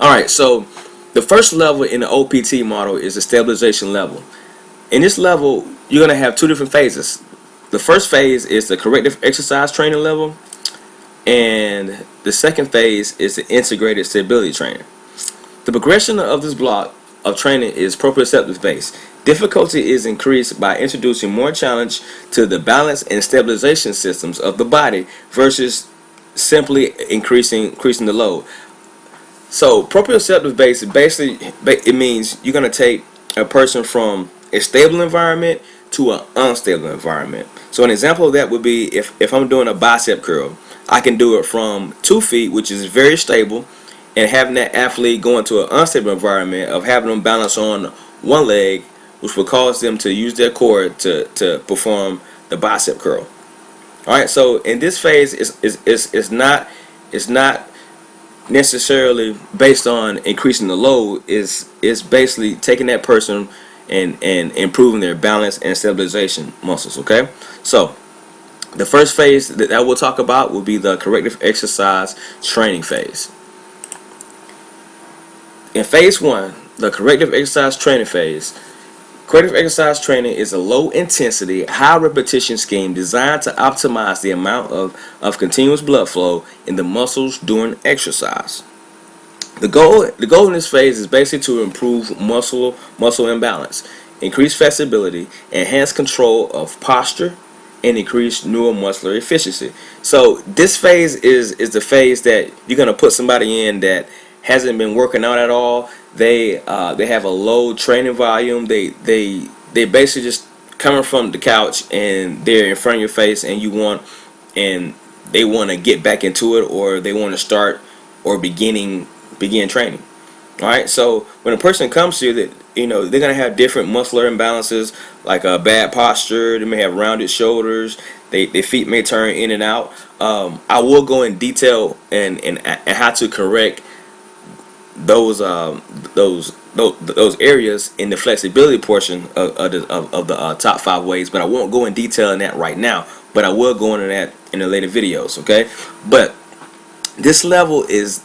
Alright, so the first level in the OPT model is the stabilization level. In this level, you're going to have two different phases. The first phase is the corrective exercise training level, and the second phase is the integrated stability training. The progression of this block of training is proprioceptive based. Difficulty is increased by introducing more challenge to the balance and stabilization systems of the body versus simply increasing the load. So proprioceptive based basically it means you're gonna take a person from a stable environment to an unstable environment. So an example of that would be if I'm doing a bicep curl, I can do it from 2 feet, which is very stable, and having that athlete go into an unstable environment of having them balance on one leg, which will cause them to use their core to perform the bicep curl. All right, so in this phase, it's not necessarily based on increasing the load. Is basically taking that person and improving their balance and stabilization muscles. Okay, so the first phase that we'll talk about will be the corrective exercise training phase. In phase 1, the corrective exercise training phase, corrective exercise training is a low intensity, high repetition scheme designed to optimize the amount of continuous blood flow in the muscles during exercise. The goal in this phase is basically to improve muscle imbalance, increase flexibility, enhance control of posture, and increase neuromuscular efficiency. So this phase is the phase that you're gonna put somebody in that hasn't been working out at all. They have a low training volume. They basically just coming from the couch and they're in front of your face, and they want to get back into it, or they want to start or begin training. All right, so when a person comes to you, that they're gonna have different muscular imbalances, like a bad posture. They may have rounded shoulders. Their feet may turn in and out. I will go in detail and how to correct those areas in the flexibility portion of the top 5 ways, but I won't go in detail in that right now. But I will go into that in the later videos. Okay, but this level is,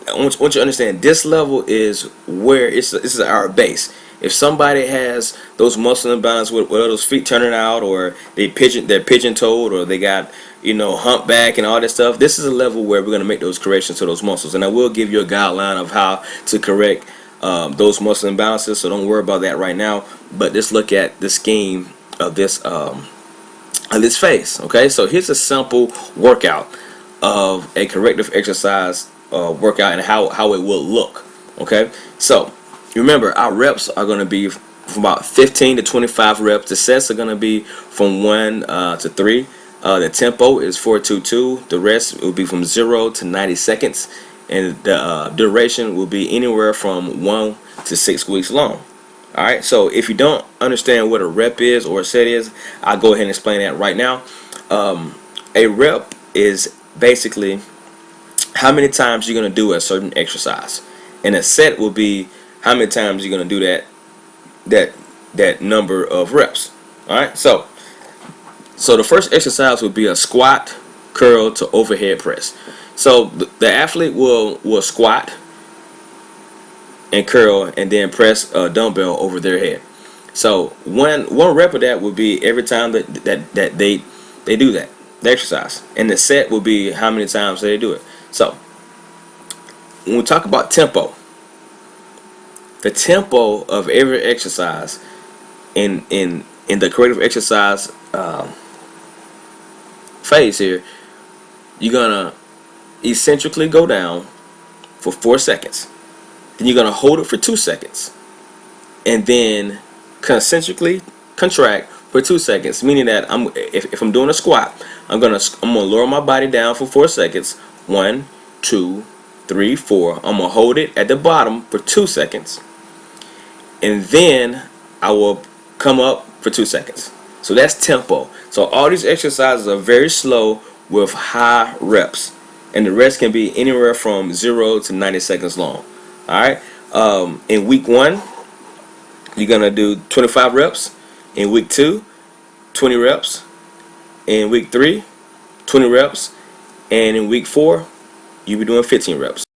I want you to understand, this level is where this is our base. If somebody has those muscle imbalance with those feet turning out, or they're pigeon toed, or they got humpback and all that stuff, this is a level where we're going to make those corrections to those muscles, and I will give you a guideline of how to correct those muscle imbalances. So don't worry about that right now. But just look at the scheme of this phase. Okay, so here's a simple workout of a corrective exercise workout and how it will look. Okay, so remember, our reps are going to be from about 15 to 25 reps. The sets are going to be from 1 to 3. The tempo is 4-2-2. The rest will be from 0 to 90 seconds, and the duration will be anywhere from 1 to 6 weeks long. All right, so if you don't understand what a rep is or a set is, I'll go ahead and explain that right now. A rep is basically how many times you're going to do a certain exercise, and a set will be how many times you're going to do that number of reps. All right, so the first exercise will be a squat, curl to overhead press. So the athlete will squat and curl and then press a dumbbell over their head. So one rep of that would be every time that they do that, the exercise, and the set will be how many times they do it. So when we talk about tempo, the tempo of every exercise in the corrective exercise phase here, you're gonna eccentrically go down for 4 seconds. Then you're gonna hold it for 2 seconds, and then concentrically contract for 2 seconds. Meaning that if I'm doing a squat, I'm gonna lower my body down for 4 seconds. 1, 2, 3, 4. I'm gonna hold it at the bottom for 2 seconds, and then I will come up for 2 seconds. So that's tempo. So all these exercises are very slow with high reps, and the rest can be anywhere from 0 to 90 seconds long. All right. In week 1, you're gonna do 25 reps. In week 2, 20 reps. In week 3, 20 reps, and in week 4, you'll be doing 15 reps.